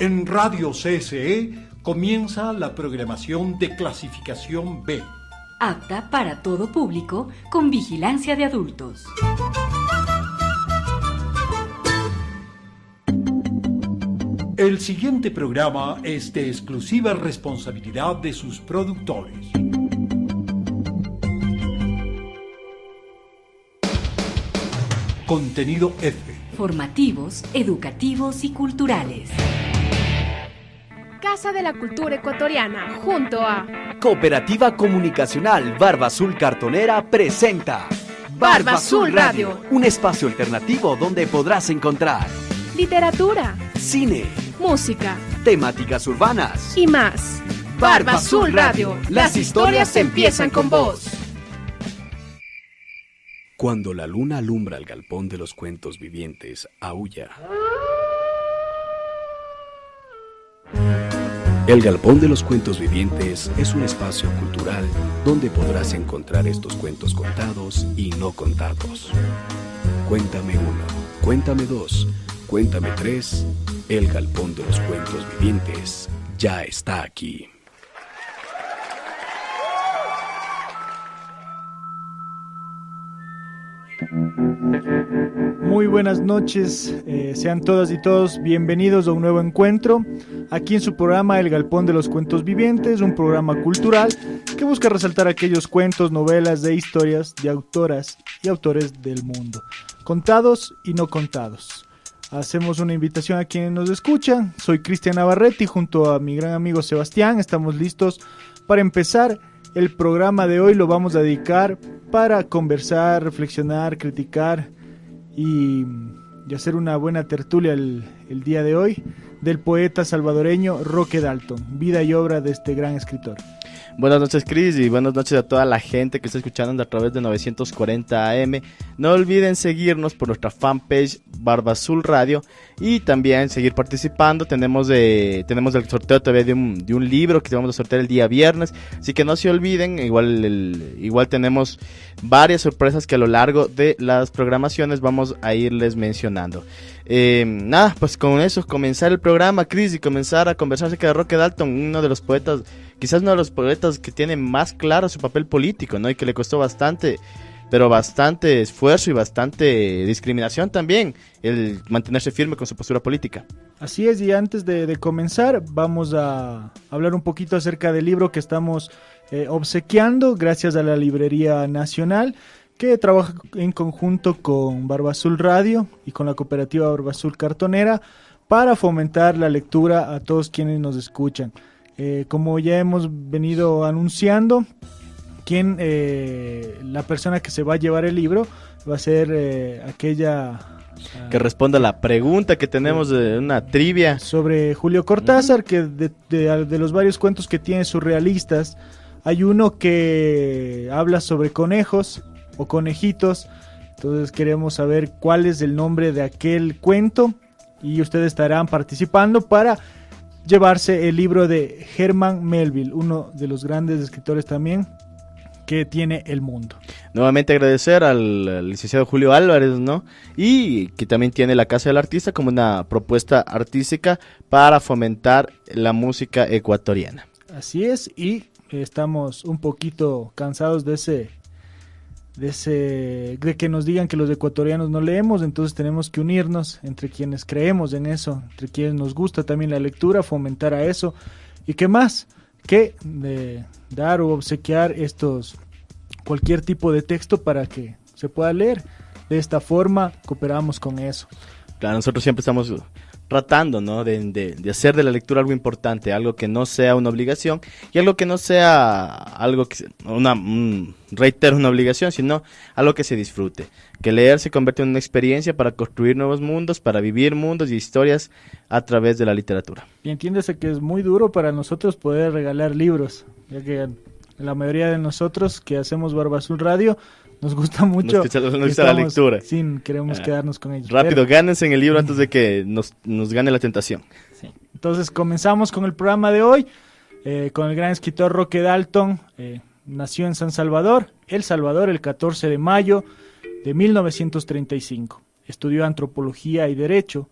En Radio CSE comienza la programación de clasificación B. Apta para todo público, con vigilancia de adultos. El siguiente programa es de exclusiva responsabilidad de sus productores. Contenido F. Formativos, educativos y culturales. Casa de la Cultura Ecuatoriana, junto a Cooperativa Comunicacional Barba Azul Cartonera presenta Barba Azul Radio, un espacio alternativo donde podrás encontrar literatura, cine, música, temáticas urbanas y más. Barba Azul Radio, las historias empiezan con vos. Cuando la luna alumbra el galpón de los cuentos vivientes, aúlla. El Galpón de los Cuentos Vivientes es un espacio cultural donde podrás encontrar estos cuentos contados y no contados. Cuéntame uno, cuéntame dos, cuéntame tres. El Galpón de los Cuentos Vivientes ya está aquí. Muy buenas noches, sean todas y todos bienvenidos a un nuevo encuentro aquí en su programa El Galpón de los Cuentos Vivientes, un programa cultural que busca resaltar aquellos cuentos, novelas e historias de autoras y autores del mundo, contados y no contados. Hacemos una invitación a quienes nos escuchan. Soy Cristian Navarrete y junto a mi gran amigo Sebastián estamos listos para empezar. El programa de hoy lo vamos a dedicar para conversar, reflexionar, criticar y hacer una buena tertulia el día de hoy del poeta salvadoreño Roque Dalton, vida y obra de este gran escritor. Buenas noches, Cris, y buenas noches a toda la gente que está escuchando a través de 940 AM. No olviden seguirnos por nuestra fanpage Barba Azul Radio y también seguir participando. Tenemos el sorteo todavía de un libro que vamos a sortear el día viernes, así que no se olviden. Igual tenemos varias sorpresas que a lo largo de las programaciones vamos a irles mencionando. Pues con eso comenzar el programa, Cris, y comenzar a conversar acerca de Roque Dalton, quizás uno de los poetas que tiene más claro su papel político, ¿no? Y que le costó bastante esfuerzo y bastante discriminación también el mantenerse firme con su postura política. Así es, y antes de comenzar vamos a hablar un poquito acerca del libro que estamos obsequiando gracias a la Librería Nacional, que trabaja en conjunto con Barba Azul Radio y con la cooperativa Barba Azul Cartonera para fomentar la lectura a todos quienes nos escuchan. Como ya hemos venido anunciando, la persona que se va a llevar el libro va a ser aquella que responda a la pregunta que tenemos de una trivia sobre Julio Cortázar, que de los varios cuentos que tiene surrealistas, hay uno que habla sobre conejos o conejitos. Entonces queremos saber cuál es el nombre de aquel cuento y ustedes estarán participando para llevarse el libro de Herman Melville, uno de los grandes escritores también que tiene el mundo. Nuevamente agradecer al licenciado Julio Álvarez, ¿no? Y que también tiene la Casa del Artista como una propuesta artística para fomentar la música ecuatoriana. Así es, y estamos un poquito cansados de que nos digan que los ecuatorianos no leemos, entonces tenemos que unirnos entre quienes creemos en eso, entre quienes nos gusta también la lectura, fomentar a eso, y qué más que dar o obsequiar cualquier tipo de texto para que se pueda leer. De esta forma cooperamos con eso. Claro, nosotros siempre estamos tratando, ¿no? de hacer de la lectura algo importante, algo que no sea una obligación y algo que no sea algo que una obligación, sino algo que se disfrute. Que leer se convierte en una experiencia para construir nuevos mundos, para vivir mundos y historias a través de la literatura. Y entiéndase que es muy duro para nosotros poder regalar libros, ya que la mayoría de nosotros que hacemos Barba Azul Radio nos gusta mucho. Nos gusta la lectura. Sí, queremos quedarnos con ellos. Rápido, gánense en el libro antes de que nos gane la tentación. Sí. Entonces comenzamos con el programa de hoy, con el gran escritor Roque Dalton. Nació en San Salvador, El Salvador, el 14 de mayo de 1935. Estudió antropología y derecho.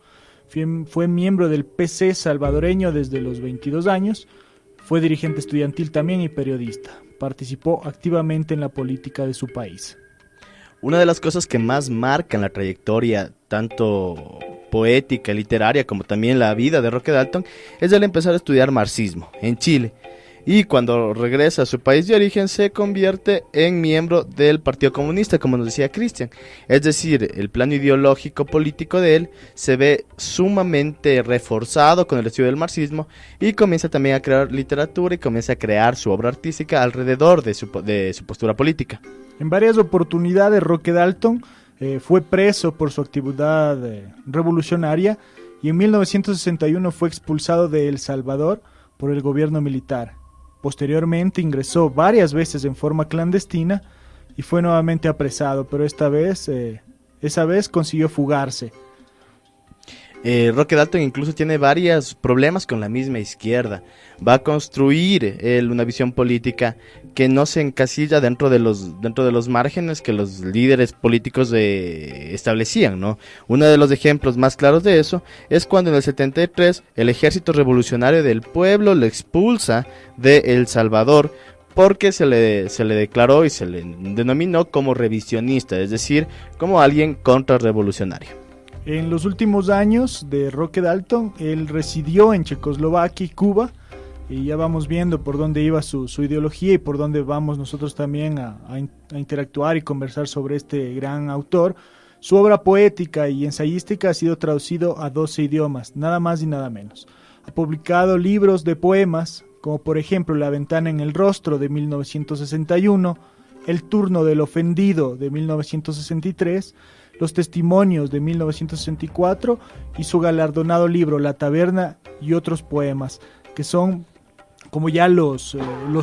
Fue miembro del PC salvadoreño desde los 22 años. Fue dirigente estudiantil también y periodista. Participó activamente en la política de su país. Una de las cosas que más marcan la trayectoria, tanto poética, literaria, como también la vida de Roque Dalton, es el empezar a estudiar marxismo en Chile. Y cuando regresa a su país de origen se convierte en miembro del Partido Comunista, como nos decía Cristian. Es decir, el plano ideológico político de él se ve sumamente reforzado con el estudio del marxismo y comienza también a crear literatura y comienza a crear su obra artística alrededor de su postura política. En varias oportunidades Roque Dalton fue preso por su actividad revolucionaria y en 1961 fue expulsado de El Salvador por el gobierno militar. Posteriormente ingresó varias veces en forma clandestina y fue nuevamente apresado, pero esa vez consiguió fugarse. Roque Dalton incluso tiene varios problemas con la misma izquierda. Va a construir una visión política que no se encasilla dentro de los márgenes que los líderes políticos establecían, ¿no? Uno de los ejemplos más claros de eso es cuando en el 73 el Ejército Revolucionario del Pueblo lo expulsa de El Salvador porque se le declaró y se le denominó como revisionista, es decir, como alguien contrarrevolucionario. En los últimos años de Roque Dalton, él residió en Checoslovaquia y Cuba, y ya vamos viendo por dónde iba su ideología y por dónde vamos nosotros también a interactuar y conversar sobre este gran autor. Su obra poética y ensayística ha sido traducido a 12 idiomas, nada más y nada menos. Ha publicado libros de poemas, como por ejemplo La ventana en el rostro de 1961, El turno del ofendido de 1963, Los testimonios de 1964 y su galardonado libro La taberna y otros poemas, que son, como ya los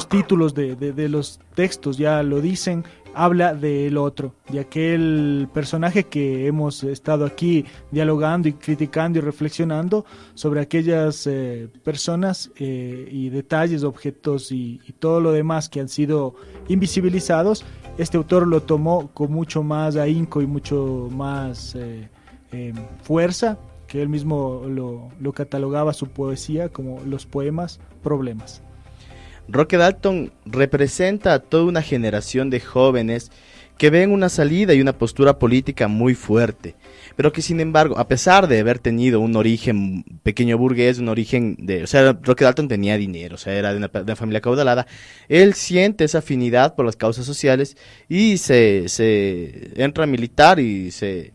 títulos de los textos ya lo dicen, habla del otro, de aquel personaje que hemos estado aquí dialogando y criticando y reflexionando sobre aquellas personas y detalles, objetos y todo lo demás que han sido invisibilizados. Este autor lo tomó con mucho más ahínco y mucho más fuerza, que él mismo lo catalogaba su poesía como los poemas problemas. Roque Dalton representa a toda una generación de jóvenes que ven una salida y una postura política muy fuerte, pero que sin embargo, a pesar de haber tenido un origen pequeño burgués, Roque Dalton tenía dinero, era de una familia acaudalada, él siente esa afinidad por las causas sociales y se entra a militar y se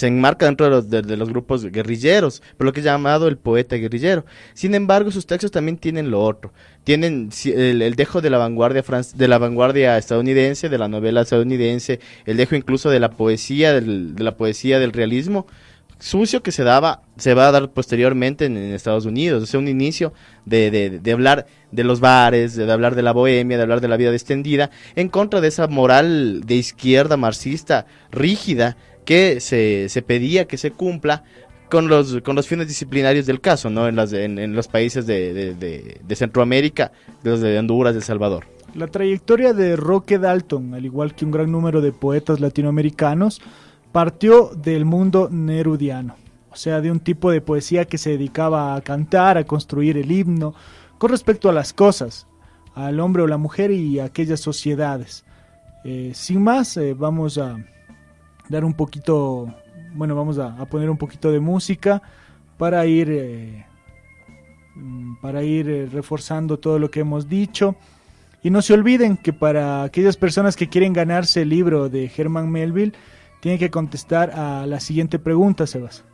enmarca dentro de los grupos guerrilleros, por lo que es llamado el poeta guerrillero. Sin embargo, sus textos también tienen lo otro. Tienen el dejo de la vanguardia estadounidense, de la novela estadounidense, el dejo incluso de la poesía del realismo sucio que se va a dar posteriormente en Estados Unidos. O sea, un inicio de hablar de los bares, de hablar de la bohemia, de hablar de la vida extendida, en contra de esa moral de izquierda marxista rígida que se pedía que se cumpla con los fines disciplinarios del caso, ¿no? En los países de Centroamérica, de Honduras, de El Salvador. La trayectoria de Roque Dalton, al igual que un gran número de poetas latinoamericanos, partió del mundo nerudiano, o sea, de un tipo de poesía que se dedicaba a cantar, a construir el himno, con respecto a las cosas, al hombre o la mujer y a aquellas sociedades. Sin más, vamos a dar un poquito, vamos a poner un poquito de música para ir reforzando todo lo que hemos dicho. Y no se olviden que para aquellas personas que quieren ganarse el libro de Herman Melville, tienen que contestar a la siguiente pregunta, Sebas.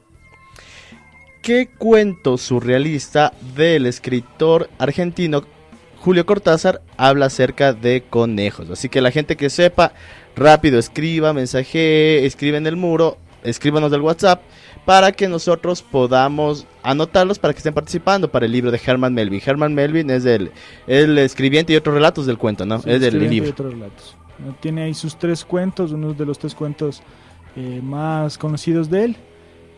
¿Qué cuento surrealista del escritor argentino Julio Cortázar habla acerca de conejos? Así que la gente que sepa, rápido escriba, mensajee, escribe en el muro, escríbanos del WhatsApp para que nosotros podamos anotarlos para que estén participando para el libro de Herman Melville. Herman Melville es el escribiente y otros relatos del cuento, ¿no? Sí, es del libro. Y otros relatos. Tiene ahí sus 3 cuentos, uno de los 3 cuentos más conocidos de él.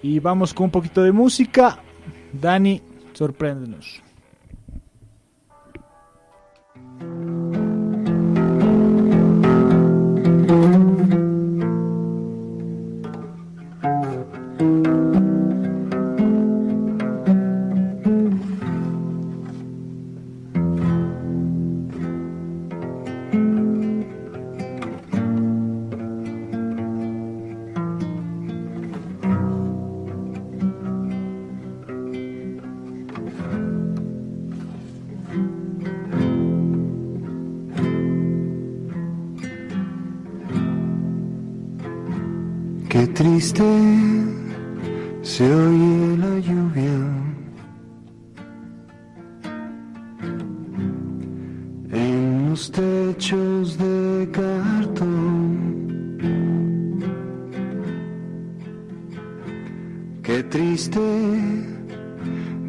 Y vamos con un poquito de música. Dani, sorpréndenos. Qué triste se oye la lluvia en los techos de cartón. Qué triste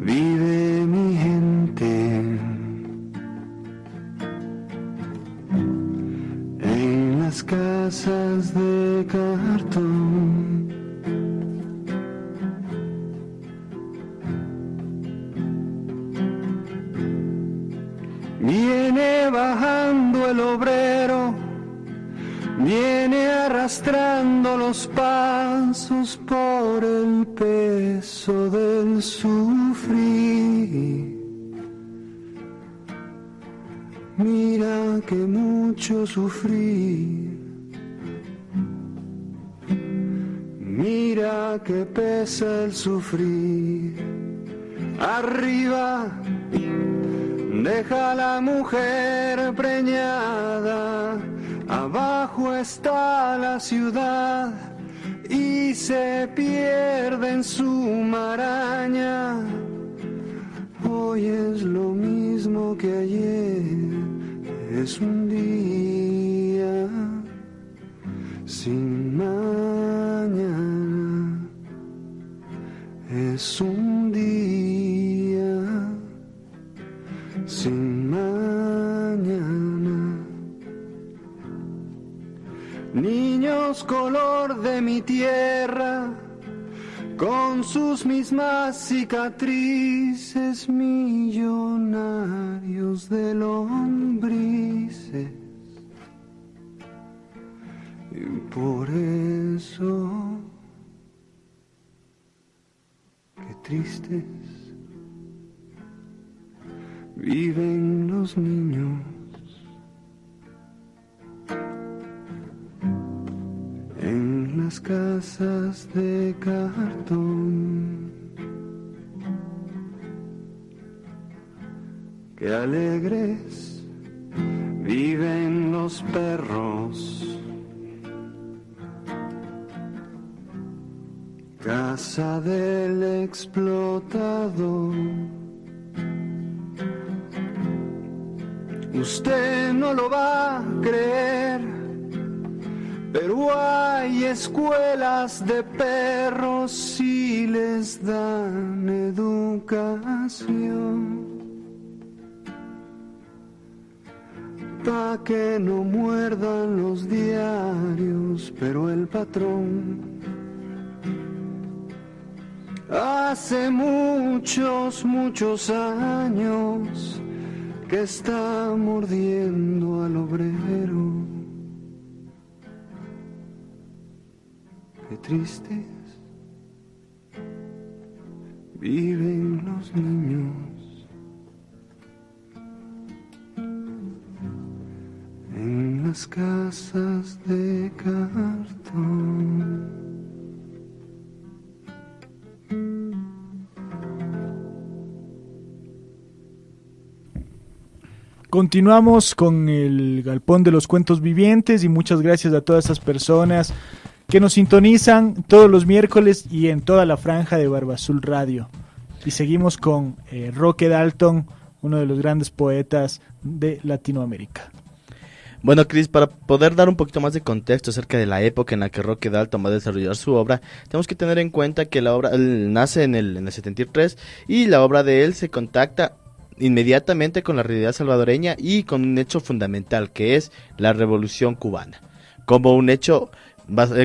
vive mi gente en las casas de cartón. Viene bajando el obrero, viene arrastrando los pasos por el peso del sufrir. Mira que mucho sufrí, mira que pesa el sufrir. Arriba deja la mujer preñada, abajo está la ciudad y se pierde en su maraña. Hoy es lo mismo que ayer, es un día sin mañana, es un día sin mañana. Niños color de mi tierra, con sus mismas cicatrices, millonarios de lombrices. Y por eso, qué tristes viven los niños en las casas de cartón. Qué alegres viven los perros, casa del explotador. Usted no lo va a creer, pero hay escuelas de perros y les dan educación, pa' que no muerdan los diarios. Pero el patrón hace muchos, muchos años que está mordiendo al obrero. Qué tristes viven los niños en las casas de cartón. Continuamos con el Galpón de los Cuentos Vivientes y muchas gracias a todas esas personas que nos sintonizan todos los miércoles y en toda la franja de Barba Azul Radio. Y seguimos con Roque Dalton, uno de los grandes poetas de Latinoamérica. Bueno, Chris, para poder dar un poquito más de contexto acerca de la época en la que Roque Dalton va a desarrollar su obra, tenemos que tener en cuenta que la obra él nace en el 73 y la obra de él se contacta inmediatamente con la realidad salvadoreña y con un hecho fundamental que es la Revolución Cubana, como un hecho,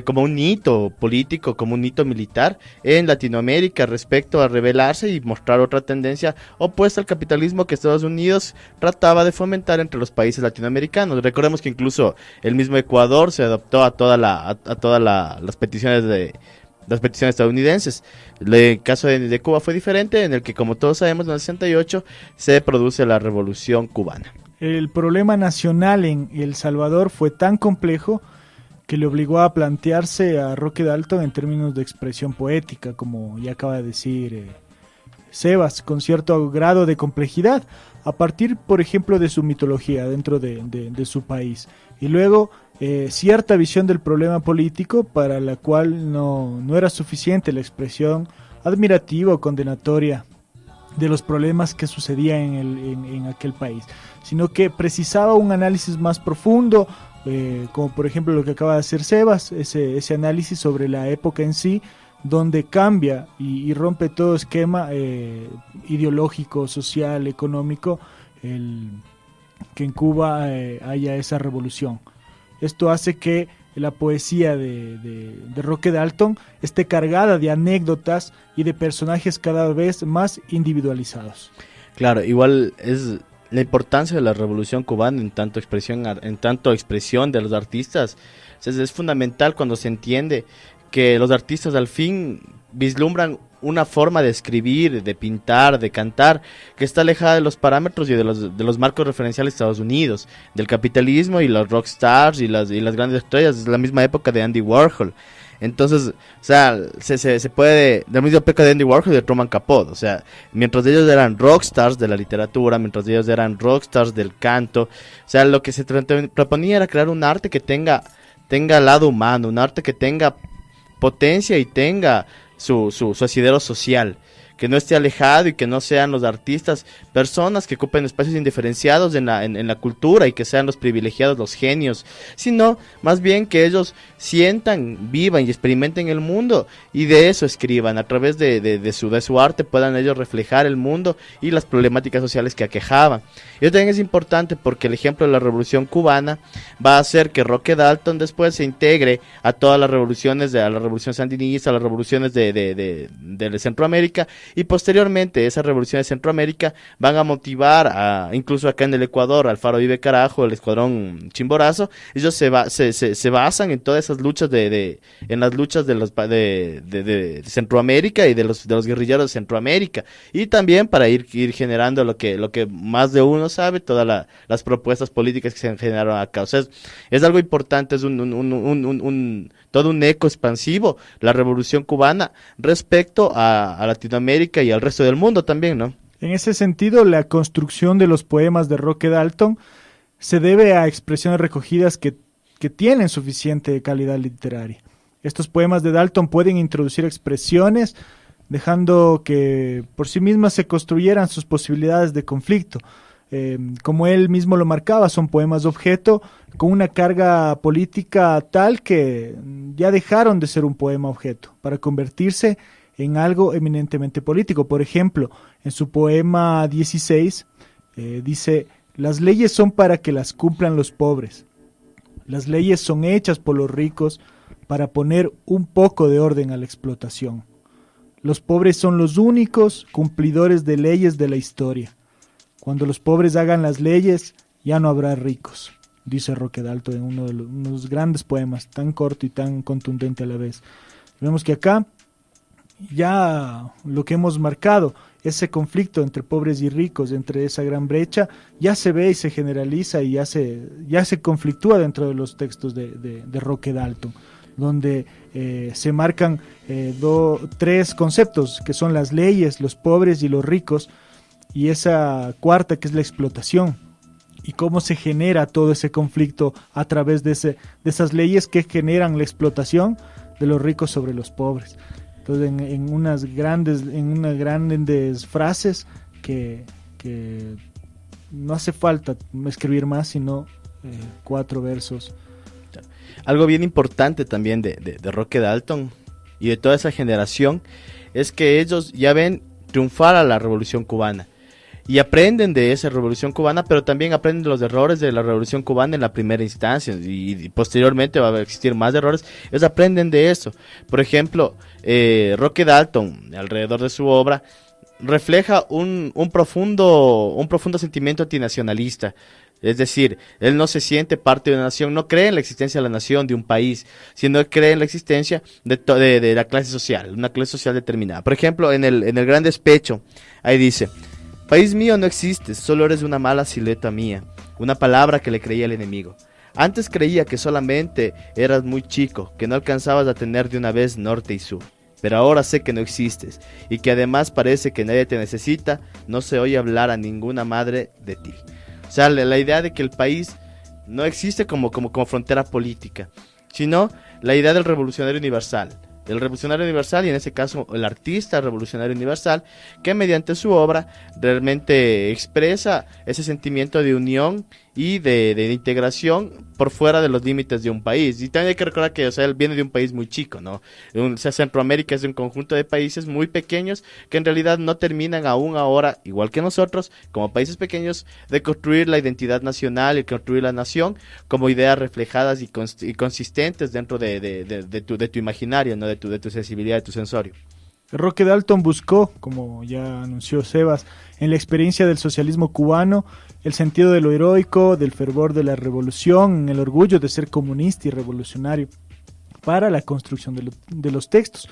como un hito político, como un hito militar en Latinoamérica respecto a rebelarse y mostrar otra tendencia opuesta al capitalismo que Estados Unidos trataba de fomentar entre los países latinoamericanos. Recordemos que incluso el mismo Ecuador se adaptó a todas las peticiones estadounidenses. El caso de Cuba fue diferente, en el que, como todos sabemos, en el 68 se produce la Revolución Cubana. El problema nacional en El Salvador fue tan complejo que le obligó a plantearse a Roque Dalton en términos de expresión poética, como ya acaba de decir Sebas, con cierto grado de complejidad, a partir, por ejemplo, de su mitología dentro de su país. Y luego cierta visión del problema político para la cual no era suficiente la expresión admirativa o condenatoria de los problemas que sucedían en aquel país, sino que precisaba un análisis más profundo, como por ejemplo lo que acaba de hacer Sebas, ese análisis sobre la época en sí, donde cambia y rompe todo esquema ideológico, social, económico, que en Cuba haya esa revolución. Esto hace que la poesía de Roque Dalton esté cargada de anécdotas y de personajes cada vez más individualizados. Claro, igual es la importancia de la Revolución Cubana en tanto expresión de los artistas. Es fundamental cuando se entiende que los artistas al fin vislumbran una forma de escribir, de pintar, de cantar, que está alejada de los parámetros y de los marcos referenciales de Estados Unidos, del capitalismo y los rockstars y las grandes estrellas. Es la misma época de Andy Warhol. Entonces, o sea, se puede, de la misma época de Andy Warhol y de Truman Capote, o sea, mientras ellos eran rockstars de la literatura, mientras ellos eran rockstars del canto, o sea, lo que se proponía era crear un arte que tenga lado humano, un arte que tenga potencia y tenga su asidero social, que no esté alejado y que no sean los artistas personas que ocupen espacios indiferenciados en la cultura y que sean los privilegiados, los genios, sino más bien que ellos sientan, vivan y experimenten el mundo y de eso escriban, a través de su arte puedan ellos reflejar el mundo y las problemáticas sociales que aquejaban. Y esto también es importante porque el ejemplo de la Revolución Cubana va a hacer que Roque Dalton después se integre a todas las revoluciones, a la Revolución Sandinista, a las revoluciones de Centroamérica, y posteriormente esas revoluciones de Centroamérica van a motivar incluso acá en el Ecuador, al Faro Vive Carajo, el Escuadrón Chimborazo. Ellos se basan en todas esas luchas en las luchas de Centroamérica y de los guerrilleros de Centroamérica, y también para ir generando lo que más de uno sabe, todas las propuestas políticas que se generaron acá. O sea, es algo importante, es todo un eco expansivo la Revolución Cubana respecto a Latinoamérica y al resto del mundo también, ¿no? En ese sentido, la construcción de los poemas de Roque Dalton se debe a expresiones recogidas que tienen suficiente calidad literaria. Estos poemas de Dalton pueden introducir expresiones dejando que por sí mismas se construyeran sus posibilidades de conflicto. Como él mismo lo marcaba, son poemas objeto con una carga política tal que ya dejaron de ser un poema objeto para convertirse en algo eminentemente político. Por ejemplo, en su poema 16 dice: las leyes son para que las cumplan los pobres. Las leyes son hechas por los ricos para poner un poco de orden a la explotación. Los pobres son los únicos cumplidores de leyes de la historia. Cuando los pobres hagan las leyes, ya no habrá ricos, dice Roque Dalton en uno de los grandes poemas, tan corto y tan contundente a la vez. Vemos que acá ya lo que hemos marcado, ese conflicto entre pobres y ricos, entre esa gran brecha, ya se ve y se generaliza y ya se conflictúa dentro de los textos de Roque Dalton, donde se marcan tres conceptos que son las leyes, los pobres y los ricos, y esa cuarta que es la explotación, y cómo se genera todo ese conflicto a través de esas leyes que generan la explotación de los ricos sobre los pobres. Entonces en unas grandes frases que no hace falta escribir más, sino 4 versos. Algo bien importante también de Roque Dalton y de toda esa generación es que ellos ya ven triunfar a la Revolución Cubana y aprenden de esa Revolución Cubana, pero también aprenden de los errores de la Revolución Cubana en la primera instancia, y posteriormente va a existir más errores. Ellos aprenden de eso. Por ejemplo, Roque Dalton, alrededor de su obra, refleja un profundo sentimiento antinacionalista. Es decir, él no se siente parte de una nación, no cree en la existencia de la nación, de un país, sino cree en la existencia de la clase social, una clase social determinada. Por ejemplo, en el Gran Despecho, ahí dice: país mío no existes, solo eres una mala silueta mía, una palabra que le creía el enemigo. Antes creía que solamente eras muy chico, que no alcanzabas a tener de una vez norte y sur. Pero ahora sé que no existes, y que además parece que nadie te necesita, no se oye hablar a ninguna madre de ti. O sea, la idea de que el país no existe como frontera política, sino la idea del revolucionario universal. El revolucionario universal, y en ese caso el artista revolucionario universal, que mediante su obra realmente expresa ese sentimiento de unión y de integración por fuera de los límites de un país. Y también hay que recordar que, o sea, él viene de un país muy chico, ¿no? O sea, Centroamérica es un conjunto de países muy pequeños que en realidad no terminan aún ahora, igual que nosotros, como países pequeños, de construir la identidad nacional y construir la nación como ideas reflejadas y consistentes dentro de tu imaginario, ¿no? De tu sensibilidad, de tu sensorio. Roque Dalton buscó, como ya anunció Sebas, en la experiencia del socialismo cubano, el sentido de lo heroico, del fervor de la revolución, el orgullo de ser comunista y revolucionario para la construcción de los textos,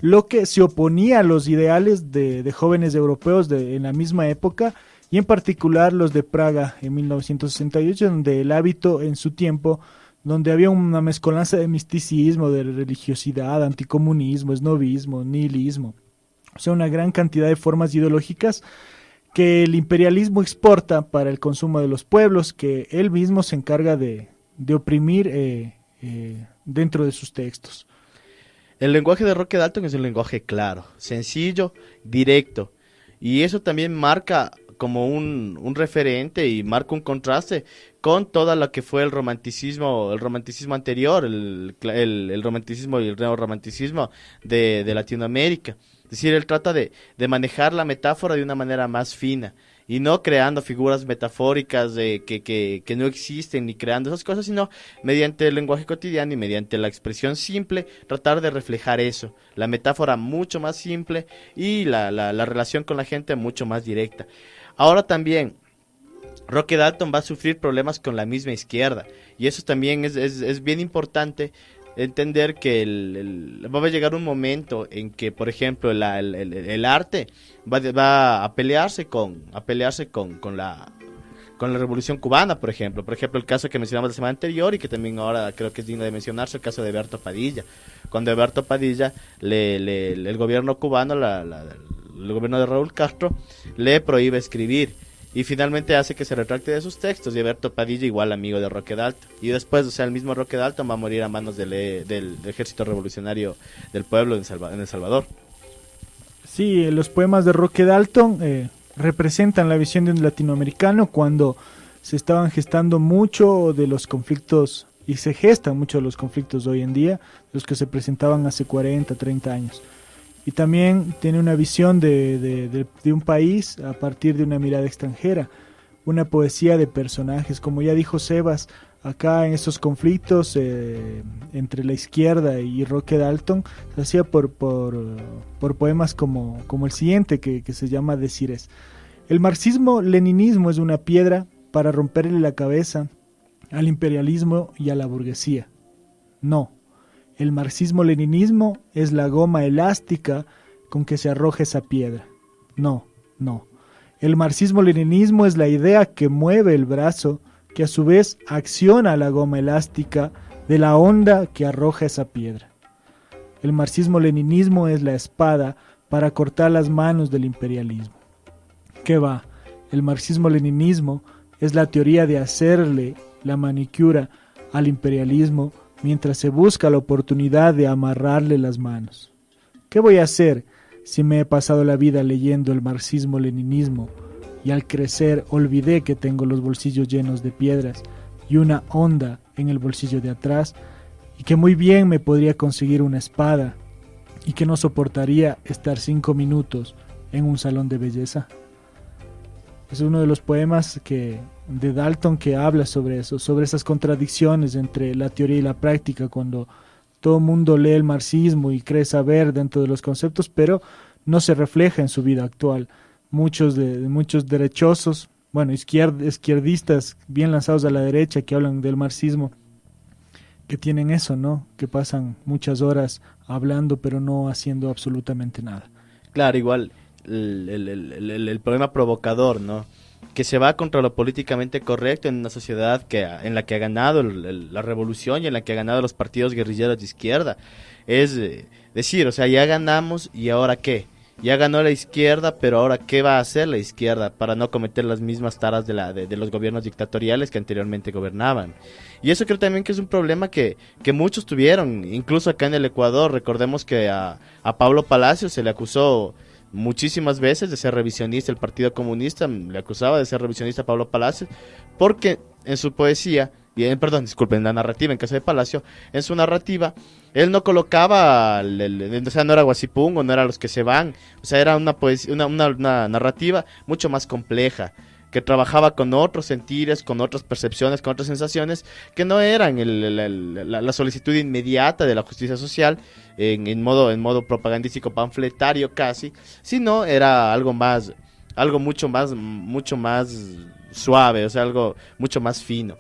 lo que se oponía a los ideales de jóvenes europeos en la misma época, y en particular los de Praga en 1968, donde el hábito en su tiempo, donde había una mezcolanza de misticismo, de religiosidad, anticomunismo, esnovismo, nihilismo, o sea, una gran cantidad de formas ideológicas que el imperialismo exporta para el consumo de los pueblos, que él mismo se encarga de oprimir dentro de sus textos. El lenguaje de Roque Dalton es un lenguaje claro, sencillo, directo, y eso también marca como un referente y marca un contraste con toda lo que fue el romanticismo anterior, el romanticismo y el neorromanticismo de Latinoamérica. Es decir, él trata de manejar la metáfora de una manera más fina y no creando figuras metafóricas que no existen ni creando esas cosas, sino mediante el lenguaje cotidiano y mediante la expresión simple, tratar de reflejar eso, la metáfora mucho más simple y la relación con la gente mucho más directa. Ahora también, Roque Dalton va a sufrir problemas con la misma izquierda, y eso también es bien importante entender que va a llegar un momento en que, por ejemplo, el arte va a pelearse con la Revolución Cubana, por ejemplo. Por ejemplo, el caso que mencionamos la semana anterior y que también ahora creo que es digno de mencionarse, el caso de Eberto Padilla. Cuando Eberto Padilla, el gobierno cubano, el gobierno de Raúl Castro, le prohíbe escribir. Y finalmente hace que se retracte de sus textos. Y Eberto Padilla, igual amigo de Roque Dalton. Y después, o sea, el mismo Roque Dalton va a morir a manos del Ejército Revolucionario del Pueblo en El Salvador. Sí, los poemas de Roque Dalton representan la visión de un latinoamericano cuando se estaban gestando mucho de los conflictos, y se gestan mucho de los conflictos de hoy en día, los que se presentaban hace 40, 30 años. Y también tiene una visión de un país a partir de una mirada extranjera, una poesía de personajes, como ya dijo Sebas, acá en estos conflictos entre la izquierda y Roque Dalton, se hacía por poemas como el siguiente, que se llama Decires. El marxismo-leninismo es una piedra para romperle la cabeza al imperialismo y a la burguesía. No. El marxismo-leninismo es la goma elástica con que se arroja esa piedra. No. El marxismo-leninismo es la idea que mueve el brazo, que a su vez acciona la goma elástica de la onda que arroja esa piedra. El marxismo-leninismo es la espada para cortar las manos del imperialismo. ¿Qué va? El marxismo-leninismo es la teoría de hacerle la manicura al imperialismo mientras se busca la oportunidad de amarrarle las manos. ¿Qué voy a hacer si me he pasado la vida leyendo el marxismo-leninismo y al crecer olvidé que tengo los bolsillos llenos de piedras y una honda en el bolsillo de atrás y que muy bien me podría conseguir una espada y que no soportaría estar 5 minutos en un salón de belleza? Es uno de los poemas de Dalton que habla sobre eso, sobre esas contradicciones entre la teoría y la práctica, cuando todo el mundo lee el marxismo y cree saber dentro de los conceptos, pero no se refleja en su vida actual. Muchos derechosos, bueno, izquierdistas bien lanzados a la derecha que hablan del marxismo, que tienen eso, ¿no? Que pasan muchas horas hablando pero no haciendo absolutamente nada. Claro, igual el problema provocador, ¿no? Que se va contra lo políticamente correcto en una sociedad en la que ha ganado la revolución y en la que ha ganado los partidos guerrilleros de izquierda. Es decir, o sea, ya ganamos y ahora ¿qué? ya ganó la izquierda, pero ahora ¿qué va a hacer la izquierda para no cometer las mismas taras de los gobiernos dictatoriales que anteriormente gobernaban? Y eso creo también que es un problema que muchos tuvieron, incluso acá en el Ecuador. Recordemos que a Pablo Palacios se le acusó muchísimas veces de ser revisionista. El Partido Comunista le acusaba de ser revisionista a Pablo Palacios, porque en su poesía, en la narrativa, en caso de Palacio, en su narrativa, él no colocaba, o sea, no era Guasipungo, no era Los que se van, o sea, era una poesía, una narrativa mucho más compleja, que trabajaba con otros sentires, con otras percepciones, con otras sensaciones, que no eran la solicitud inmediata de la justicia social, en modo propagandístico panfletario casi, sino era algo mucho más suave, o sea, algo mucho más fino.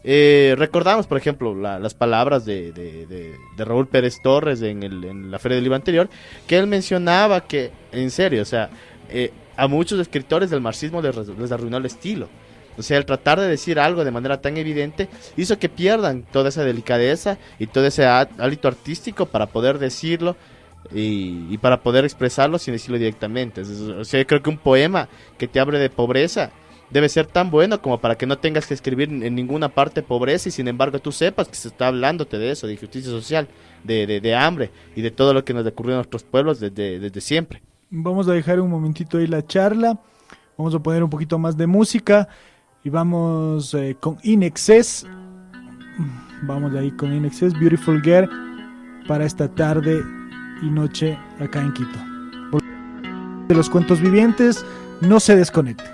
Recordamos, por ejemplo, las palabras de Raúl Pérez Torres en la Feria del Libro anterior, que él mencionaba que, en serio, o sea, a muchos escritores del marxismo les arruinó el estilo. O sea, el tratar de decir algo de manera tan evidente hizo que pierdan toda esa delicadeza y todo ese hálito artístico para poder decirlo y para poder expresarlo sin decirlo directamente. O sea, yo creo que un poema que te hable de pobreza debe ser tan bueno como para que no tengas que escribir en ninguna parte pobreza y sin embargo tú sepas que se está hablándote de eso, de justicia social, de hambre y de todo lo que nos ocurrió en nuestros pueblos desde siempre. Vamos a dejar un momentito ahí la charla, vamos a poner un poquito más de música y vamos con In Excess. Vamos ahí con In Excess, Beautiful Girl, para esta tarde y noche acá en Quito. De los cuentos vivientes, no se desconecte.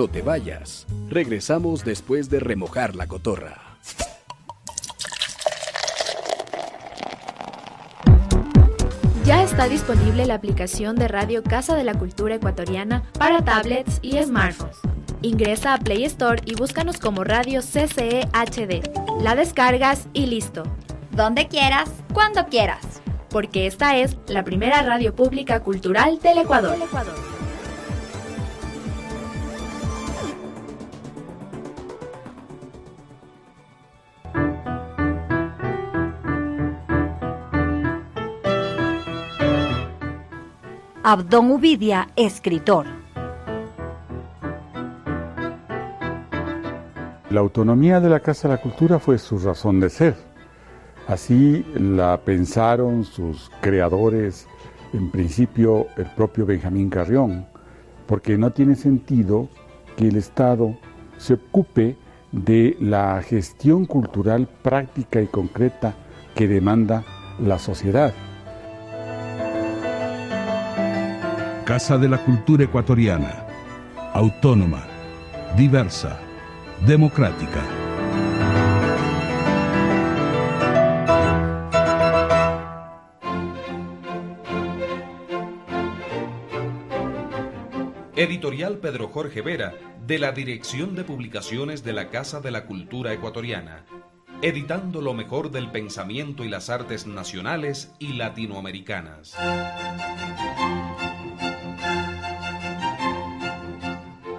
No te vayas. Regresamos después de remojar la cotorra. Ya está disponible la aplicación de Radio Casa de la Cultura Ecuatoriana para tablets y smartphones. Ingresa a Play Store y búscanos como Radio CCE HD. La descargas y listo. Donde quieras, cuando quieras. Porque esta es la primera radio pública cultural del Ecuador. Abdón Uvidia, escritor. La autonomía de la Casa de la Cultura fue su razón de ser. Así la pensaron sus creadores, en principio el propio Benjamín Carrión, porque no tiene sentido que el Estado se ocupe de la gestión cultural práctica y concreta que demanda la sociedad. Casa de la Cultura Ecuatoriana, autónoma, diversa, democrática. Editorial Pedro Jorge Vera, de la Dirección de Publicaciones de la Casa de la Cultura Ecuatoriana, editando lo mejor del pensamiento y las artes nacionales y latinoamericanas.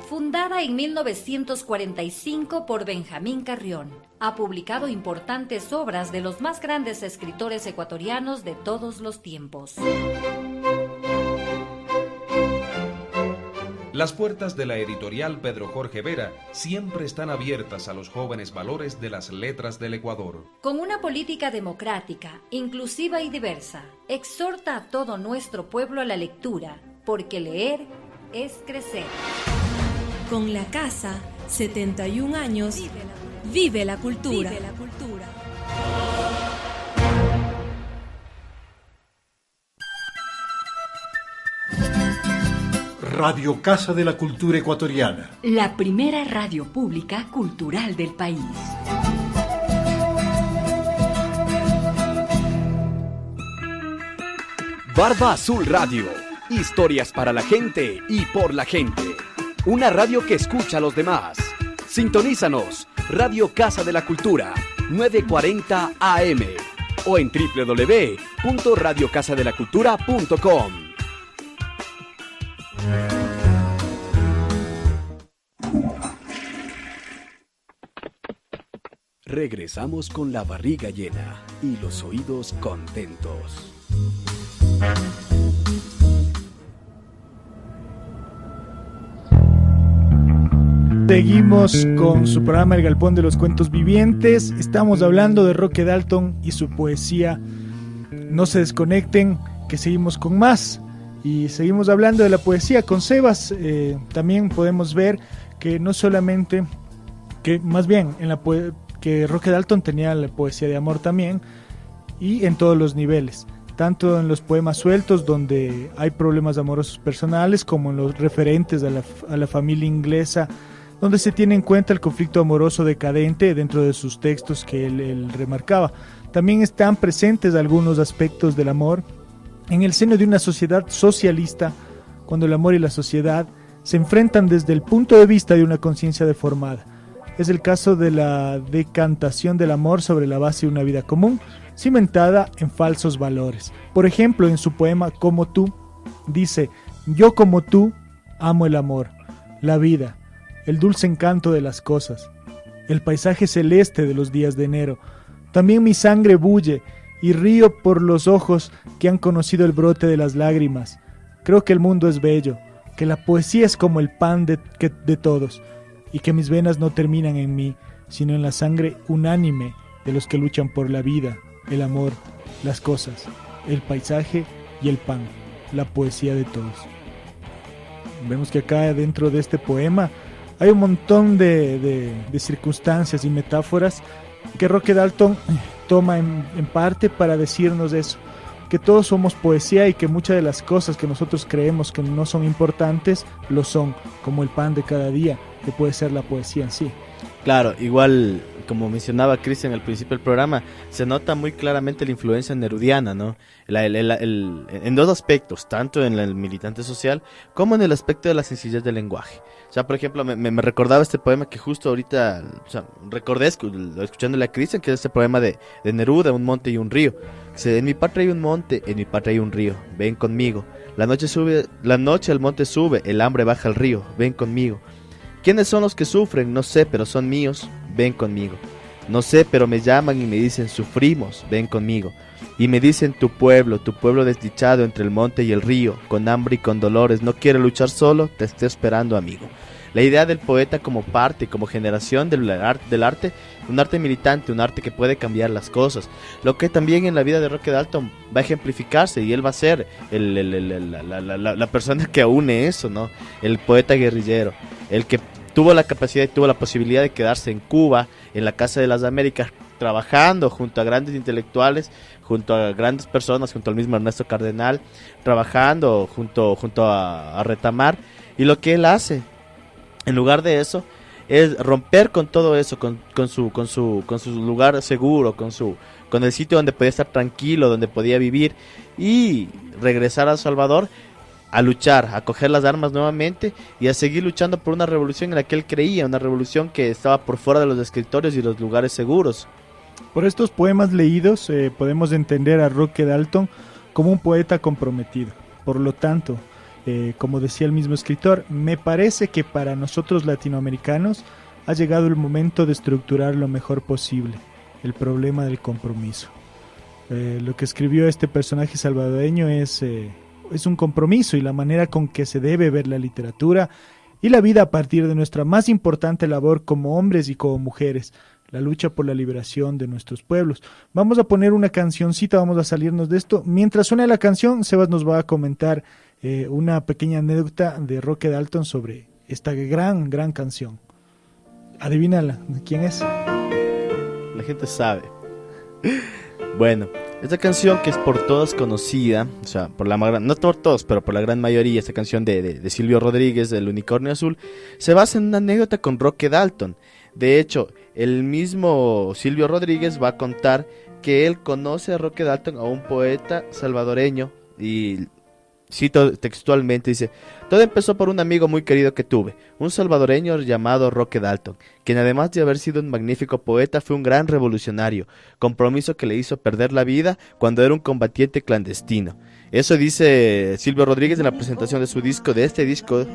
Fundada en 1945 por Benjamín Carrión, ha publicado importantes obras de los más grandes escritores ecuatorianos de todos los tiempos. Las puertas de la editorial Pedro Jorge Vera siempre están abiertas a los jóvenes valores de las letras del Ecuador. Con una política democrática, inclusiva y diversa, exhorta a todo nuestro pueblo a la lectura, porque leer es crecer. Con la casa, 71 años, vive la cultura. Vive la cultura. Radio Casa de la Cultura Ecuatoriana. La primera radio pública cultural del país. Barba Azul Radio. Historias para la gente y por la gente. Una radio que escucha a los demás. Sintonízanos. Radio Casa de la Cultura, 940 AM. O en www.radiocasadelacultura.com. Regresamos con la barriga llena y los oídos contentos. Seguimos con su programa El Galpón de los Cuentos Vivientes. Estamos hablando de Roque Dalton y su poesía. No se desconecten, que seguimos con más. Y seguimos hablando de la poesía con Sebas. También podemos ver que no solamente, que más bien que Roque Dalton tenía la poesía de amor también, y en todos los niveles, tanto en los poemas sueltos donde hay problemas amorosos personales, como en los referentes a la familia inglesa, donde se tiene en cuenta el conflicto amoroso decadente dentro de sus textos que él remarcaba. También están presentes algunos aspectos del amor en el seno de una sociedad socialista, cuando el amor y la sociedad se enfrentan desde el punto de vista de una conciencia deformada. Es el caso de la decantación del amor sobre la base de una vida común, cimentada en falsos valores. Por ejemplo, en su poema Como tú, dice: yo como tú amo el amor, la vida, el dulce encanto de las cosas, el paisaje celeste de los días de enero. También mi sangre bulle y río por los ojos que han conocido el brote de las lágrimas. Creo que el mundo es bello, que la poesía es como el pan de todos, y que mis venas no terminan en mí, sino en la sangre unánime de los que luchan por la vida, el amor, las cosas, el paisaje y el pan, la poesía de todos. Vemos que acá dentro de este poema hay un montón de circunstancias y metáforas que Roque Dalton toma en parte para decirnos eso, que todos somos poesía y que muchas de las cosas que nosotros creemos que no son importantes, lo son, como el pan de cada día, que puede ser la poesía en sí. Claro, igual como mencionaba Cristian al principio del programa, se nota muy claramente la influencia nerudiana, ¿no? En dos aspectos, tanto en el militante social como en el aspecto de la sencillez del lenguaje. O sea, por ejemplo, me recordaba este poema que justo ahorita, o sea, recordé escuchándole a Cristian, que es este poema de Neruda, Un monte y un río. Dice: en mi patria hay un monte, en mi patria hay un río, ven conmigo. La noche al monte sube, el hambre baja al río, ven conmigo. ¿Quiénes son los que sufren? No sé, pero son míos, ven conmigo. No sé, pero me llaman y me dicen: sufrimos, ven conmigo. Y me dicen: tu pueblo desdichado entre el monte y el río, con hambre y con dolores, no quiere luchar solo, te estoy esperando, amigo. La idea del poeta como parte, como generación del arte, un arte militante, un arte que puede cambiar las cosas. Lo que también en la vida de Roque Dalton va a ejemplificarse, y él va a ser la persona que une eso, ¿no? El poeta guerrillero, el que tuvo la capacidad y tuvo la posibilidad de quedarse en Cuba, en la Casa de las Américas, trabajando junto a grandes intelectuales, junto a grandes personas, junto al mismo Ernesto Cardenal, trabajando junto a Retamar. Y lo que él hace, en lugar de eso, es romper con todo eso, con su lugar seguro, con el sitio donde podía estar tranquilo, donde podía vivir, y regresar a El Salvador a luchar, a coger las armas nuevamente y a seguir luchando por una revolución en la que él creía, una revolución que estaba por fuera de los escritorios y los lugares seguros. Por estos poemas leídos podemos entender a Roque Dalton como un poeta comprometido. Por lo tanto, como decía el mismo escritor, me parece que para nosotros latinoamericanos ha llegado el momento de estructurar lo mejor posible el problema del compromiso. Lo que escribió este personaje salvadoreño es un compromiso y la manera con que se debe ver la literatura y la vida a partir de nuestra más importante labor como hombres y como mujeres, la lucha por la liberación de nuestros pueblos. Vamos a poner una cancioncita, vamos a salirnos de esto. Mientras suena la canción, Sebas nos va a comentar una pequeña anécdota de Roque Dalton sobre esta gran canción. Adivínala, ¿quién es? La gente sabe. Bueno, esta canción, que es por todos conocida, o sea, no por todos, pero por la gran mayoría, esta canción de Silvio Rodríguez, del Unicornio Azul, se basa en una anécdota con Roque Dalton. De hecho, el mismo Silvio Rodríguez va a contar que él conoce a Roque Dalton, a un poeta salvadoreño, y cito textualmente, dice: todo empezó por un amigo muy querido que tuve, un salvadoreño llamado Roque Dalton, quien además de haber sido un magnífico poeta, fue un gran revolucionario, compromiso que le hizo perder la vida cuando era un combatiente clandestino. Eso dice Silvio Rodríguez en la presentación de su disco, del disco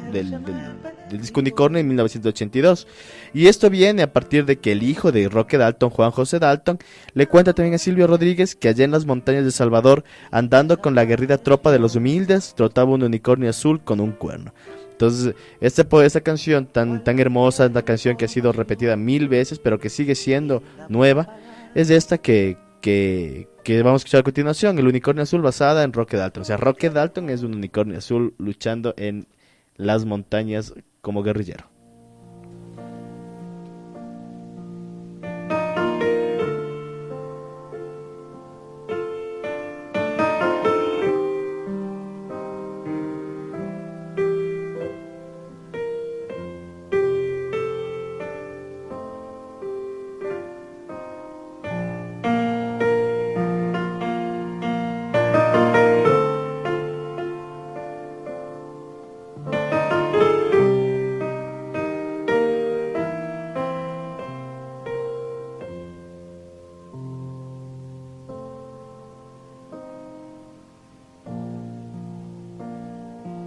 Unicornio en 1982. Y esto viene a partir de que el hijo de Roque Dalton, Juan José Dalton, le cuenta también a Silvio Rodríguez que allá en las montañas de Salvador, andando con la aguerrida tropa de los humildes, trotaba un unicornio azul con un cuerno. Entonces, esta canción tan hermosa, una canción que ha sido repetida 1000 veces, pero que sigue siendo nueva, es esta que vamos a escuchar a continuación, El Unicornio Azul, basada en Roque Dalton. O sea, Roque Dalton es un unicornio azul luchando en las montañas como guerrillero.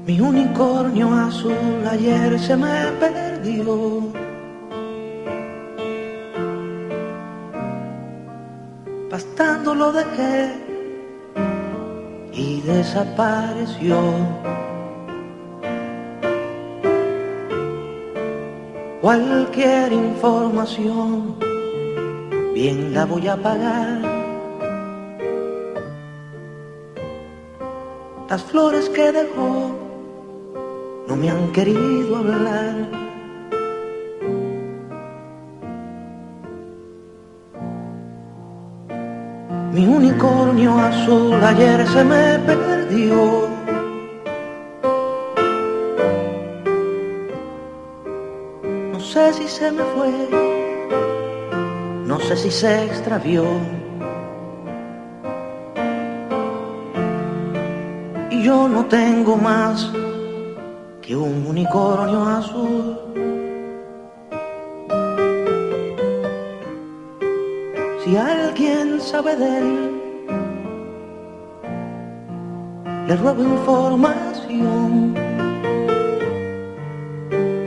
Mi unicornio azul ayer se me perdió. Pastando lo dejé y desapareció. Cualquier información bien la voy a pagar. Las flores que dejó no me han querido hablar. Mi unicornio azul ayer se me perdió. No sé si se me fue, no sé si se extravió. Y yo no tengo más que un unicornio azul. Si alguien sabe de él, le ruego información.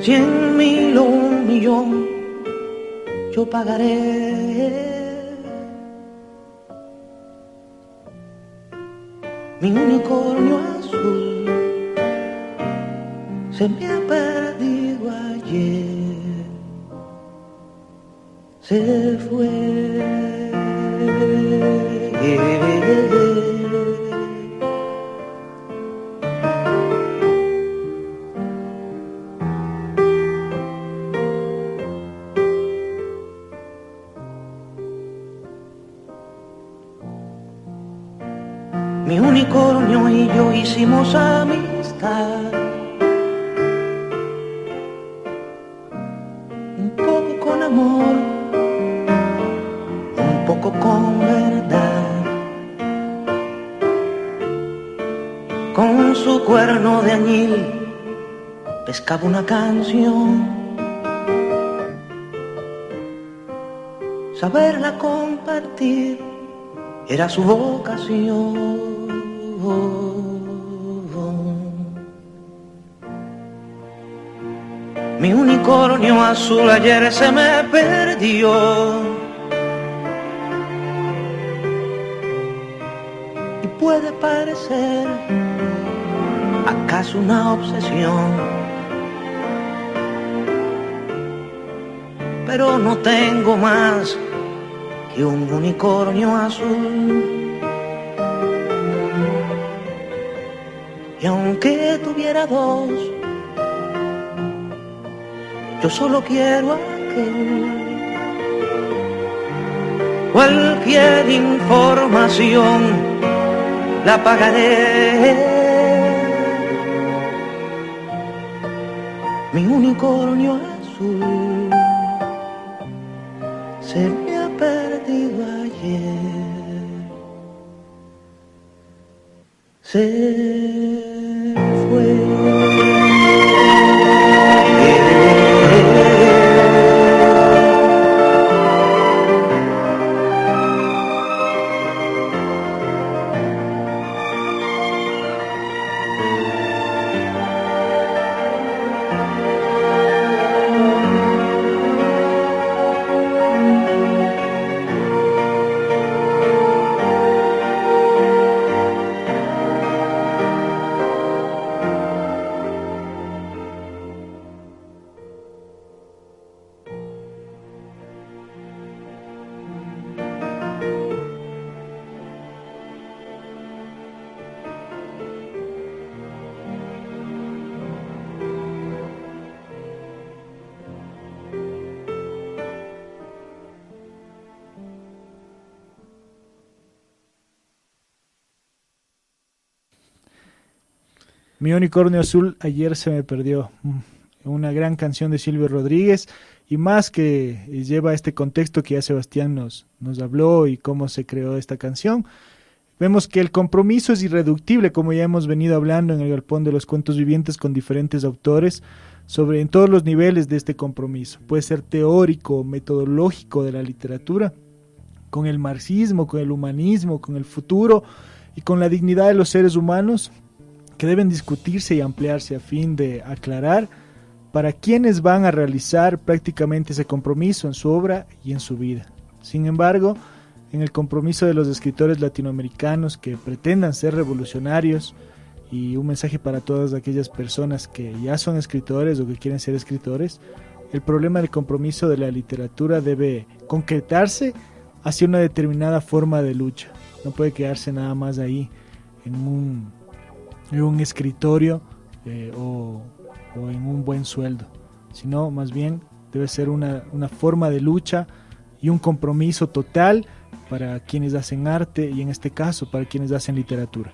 100.000 o 1.000.000 yo pagaré. Mi unicornio azul se me ha perdido ayer, se fue. Mi unicornio y yo hicimos amistad, un poco con amor, un poco con verdad. Con su cuerno de añil pescaba una canción, saberla compartir era su vocación. Mi unicornio azul ayer se me perdió. Y puede parecer acaso una obsesión, pero no tengo más que un unicornio azul. Y aunque tuviera dos, yo solo quiero aquel. Cualquier información la pagaré. Mi unicornio azul se me ha perdido ayer, se fue. Mi unicornio azul ayer se me perdió. Una gran canción de Silvio Rodríguez, y más que lleva este contexto que ya Sebastián nos habló y cómo se creó esta canción. Vemos que el compromiso es irreductible, como ya hemos venido hablando en el Galpón de los Cuentos Vivientes con diferentes autores, sobre en todos los niveles de este compromiso. Puede ser teórico, metodológico de la literatura, con el marxismo, con el humanismo, con el futuro y con la dignidad de los seres humanos, que deben discutirse y ampliarse a fin de aclarar para quienes van a realizar prácticamente ese compromiso en su obra y en su vida. Sin embargo, en el compromiso de los escritores latinoamericanos que pretendan ser revolucionarios, y un mensaje para todas aquellas personas que ya son escritores o que quieren ser escritores, el problema del compromiso de la literatura debe concretarse hacia una determinada forma de lucha. No puede quedarse nada más ahí en un escritorio o en un buen sueldo, sino más bien debe ser una forma de lucha y un compromiso total para quienes hacen arte y en este caso para quienes hacen literatura.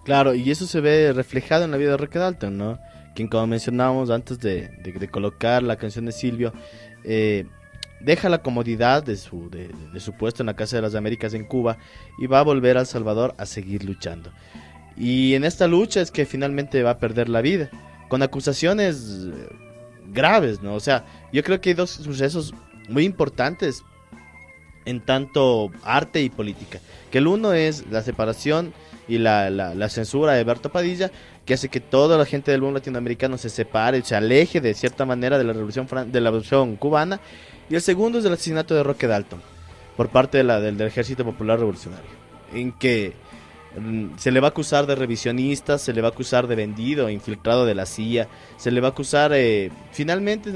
Claro, y eso se ve reflejado en la vida de Roque Dalton, ¿no? Quien, como mencionábamos antes de colocar la canción de Silvio, deja la comodidad de su puesto en la Casa de las Américas en Cuba y va a volver a El Salvador a seguir luchando. Y en esta lucha es que finalmente va a perder la vida, con acusaciones graves, ¿no? O sea, yo creo que hay dos sucesos muy importantes en tanto arte y política. Que el uno es la separación y la censura de Berto Padilla, que hace que toda la gente del mundo latinoamericano se separe, se aleje de cierta manera de la revolución cubana. Y el segundo es el asesinato de Roque Dalton por parte del Ejército Popular Revolucionario, en que se le va a acusar de revisionista, se le va a acusar de vendido, infiltrado de la CIA, se le va a acusar, finalmente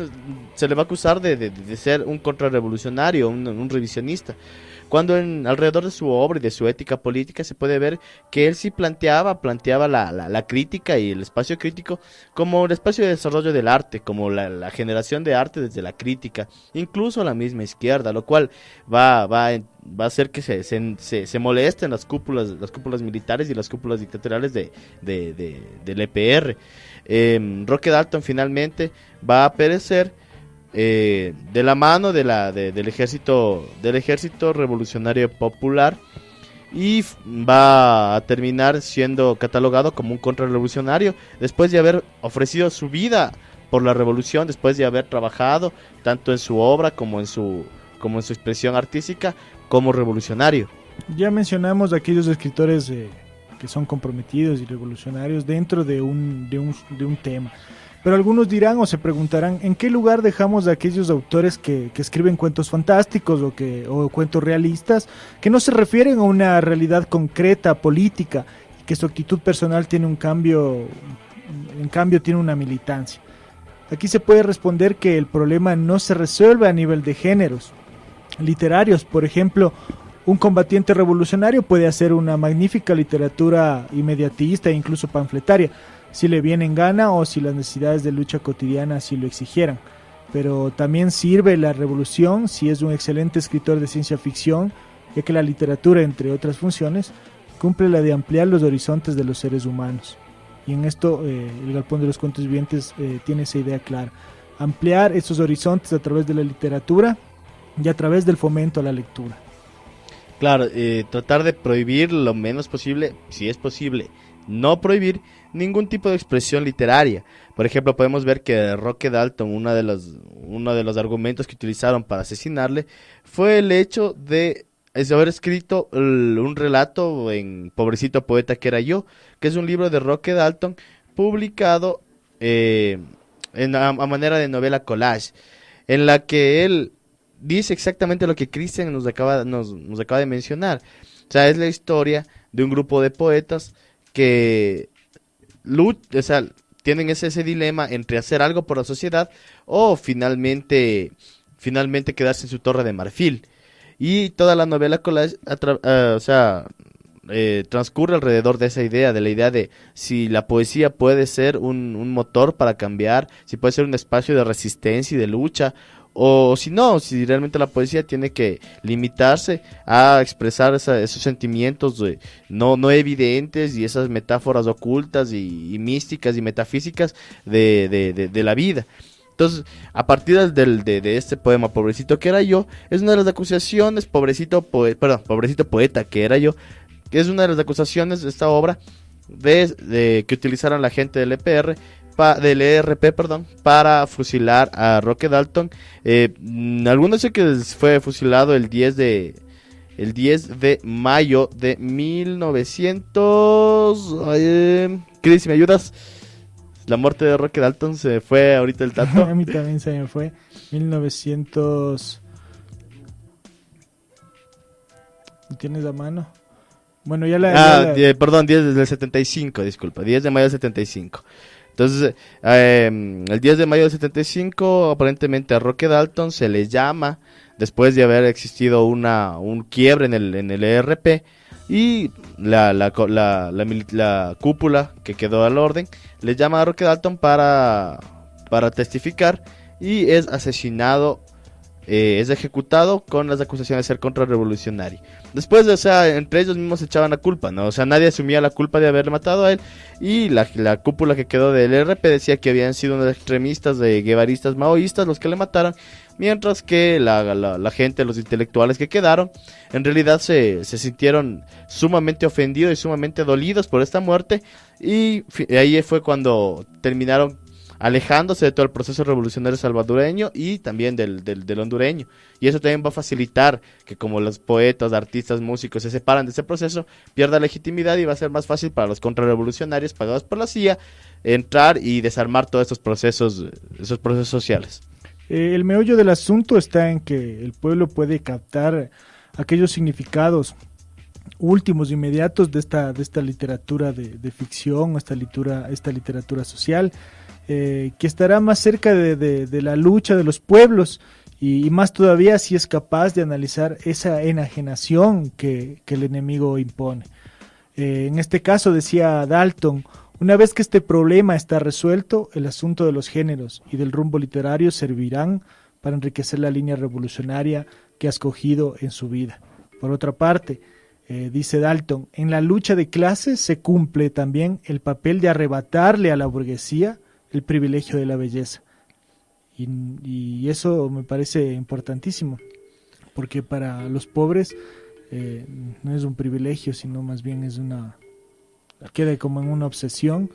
se le va a acusar de ser un contrarrevolucionario, un revisionista, cuando alrededor de su obra y de su ética política se puede ver que él sí planteaba la crítica y el espacio crítico como el espacio de desarrollo del arte, como la generación de arte desde la crítica, incluso la misma izquierda, lo cual va a hacer que se molesten las cúpulas militares y las cúpulas dictatoriales del EPR. Roque Dalton finalmente va a perecer de la mano del ejército revolucionario popular, y va a terminar siendo catalogado como un contrarrevolucionario después de haber ofrecido su vida por la revolución, después de haber trabajado tanto en su obra como en su expresión artística como revolucionario. Ya mencionamos aquellos escritores que son comprometidos y revolucionarios dentro de un tema. Pero algunos dirán o se preguntarán, ¿en qué lugar dejamos a aquellos autores que escriben cuentos fantásticos o cuentos realistas que no se refieren a una realidad concreta, política, y que su actitud personal tiene en cambio tiene una militancia? Aquí se puede responder que el problema no se resuelve a nivel de géneros literarios. Por ejemplo, un combatiente revolucionario puede hacer una magnífica literatura inmediatista e incluso panfletaria, si le viene en gana o si las necesidades de lucha cotidiana así lo exigieran. Pero también sirve la revolución si es un excelente escritor de ciencia ficción, ya que la literatura, entre otras funciones, cumple la de ampliar los horizontes de los seres humanos. Y en esto el Galpón de los Cuentos Vivientes tiene esa idea clara: ampliar esos horizontes a través de la literatura y a través del fomento a la lectura. Claro, tratar de prohibir lo menos posible, si es posible, no prohibir ningún tipo de expresión literaria. Por ejemplo, podemos ver que Roque Dalton, uno de los argumentos que utilizaron para asesinarle fue el hecho de haber escrito un relato en Pobrecito Poeta que era yo, que es un libro de Roque Dalton publicado a manera de novela collage, en la que él dice exactamente lo que Cristian nos acaba de mencionar. O sea, es la historia de un grupo de poetas que tienen ese dilema entre hacer algo por la sociedad o finalmente quedarse en su torre de marfil. Y toda la novela collage transcurre alrededor de esa idea, de la idea de si la poesía puede ser un motor para cambiar, si puede ser un espacio de resistencia y de lucha, o si no, si realmente la poesía tiene que limitarse a expresar esos sentimientos no evidentes y esas metáforas ocultas y místicas y metafísicas de la vida. Entonces, a partir de este poema, Pobrecito que era yo, es una de las acusaciones, Pobrecito Poeta que era yo, que es una de las acusaciones de esta obra de que utilizaron la gente del EPR, del ERP, para fusilar a Roque Dalton. Algunos dicen que fue fusilado el 10 de mayo de 1900. Chris, ¿me ayudas? La muerte de Roque Dalton, se fue ahorita el dato. A mí también se me fue. 1900. ¿Tienes a mano? Bueno, perdón, 10 del 75, disculpa. 10 de mayo del 75. Entonces, el 10 de mayo del 75, aparentemente a Roque Dalton se le llama, después de haber existido un quiebre en el ERP, y la cúpula que quedó al orden, le llama a Roque Dalton para testificar, y es asesinado es ejecutado con las acusaciones de ser contrarrevolucionario. Después, o sea, entre ellos mismos se echaban la culpa, ¿no? O sea, nadie asumía la culpa de haberle matado a él, y la cúpula que quedó del RP decía que habían sido unos extremistas guevaristas maoístas los que le mataron, mientras que la gente, los intelectuales que quedaron, en realidad se sintieron sumamente ofendidos y sumamente dolidos por esta muerte, y ahí fue cuando terminaron alejándose de todo el proceso revolucionario salvadoreño y también del hondureño. Y eso también va a facilitar que, como los poetas, artistas, músicos se separan de ese proceso, pierda legitimidad, y va a ser más fácil para los contrarrevolucionarios pagados por la CIA entrar y desarmar todos esos procesos sociales. El meollo del asunto está en que el pueblo puede captar aquellos significados últimos, inmediatos de esta literatura de ficción, esta literatura social, que estará más cerca de la lucha de los pueblos, y más todavía si es capaz de analizar esa enajenación que el enemigo impone. En este caso, decía Dalton, una vez que este problema está resuelto, el asunto de los géneros y del rumbo literario servirán para enriquecer la línea revolucionaria que ha escogido en su vida. Por otra parte, dice Dalton, en la lucha de clases se cumple también el papel de arrebatarle a la burguesía el privilegio de la belleza. Y eso me parece importantísimo, porque para los pobres no es un privilegio, sino más bien queda como en una obsesión,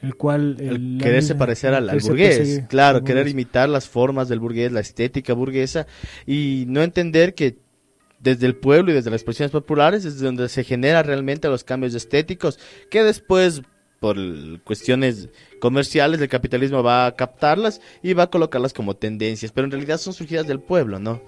el cual quererse parecer al burgués, claro, querer imitar las formas del burgués, la estética burguesa, y no entender que desde el pueblo y desde las expresiones populares es donde se genera realmente los cambios estéticos, que después, por cuestiones comerciales, el capitalismo va a captarlas y va a colocarlas como tendencias, pero en realidad son surgidas del pueblo, ¿no?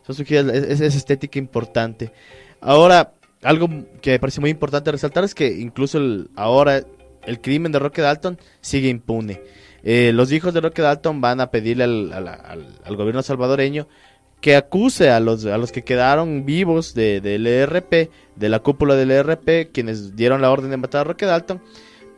Son surgidas, es estética importante. Ahora, algo que me parece muy importante resaltar es que incluso ahora el crimen de Roque Dalton sigue impune. Los hijos de Roque Dalton van a pedirle al gobierno salvadoreño que acuse a los que quedaron vivos del ERP, de la cúpula del ERP, quienes dieron la orden de matar a Roque Dalton,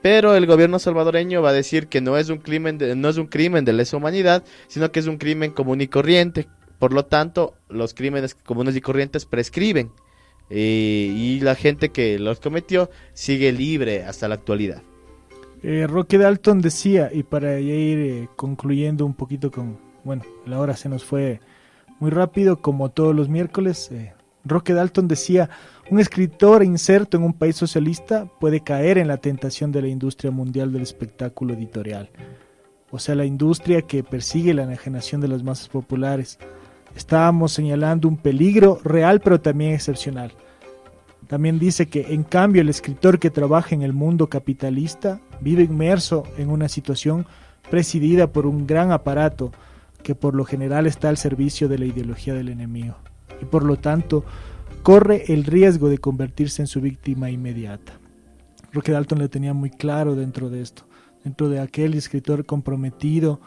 pero el gobierno salvadoreño va a decir que no es un crimen de lesa humanidad, sino que es un crimen común y corriente. Por lo tanto, los crímenes comunes y corrientes prescriben, y la gente que los cometió sigue libre hasta la actualidad. Roque Dalton decía, y para ir concluyendo un poquito la hora se nos fue muy rápido, como todos los miércoles, Roque Dalton decía: un escritor inserto en un país socialista puede caer en la tentación de la industria mundial del espectáculo editorial, o sea, la industria que persigue la enajenación de las masas populares. Estábamos señalando un peligro real, pero también excepcional. También dice que, en cambio, el escritor que trabaja en el mundo capitalista vive inmerso en una situación presidida por un gran aparato que por lo general está al servicio de la ideología del enemigo, y por lo tanto corre el riesgo de convertirse en su víctima inmediata. Roque Dalton le tenía muy claro dentro de esto, dentro de aquel escritor comprometido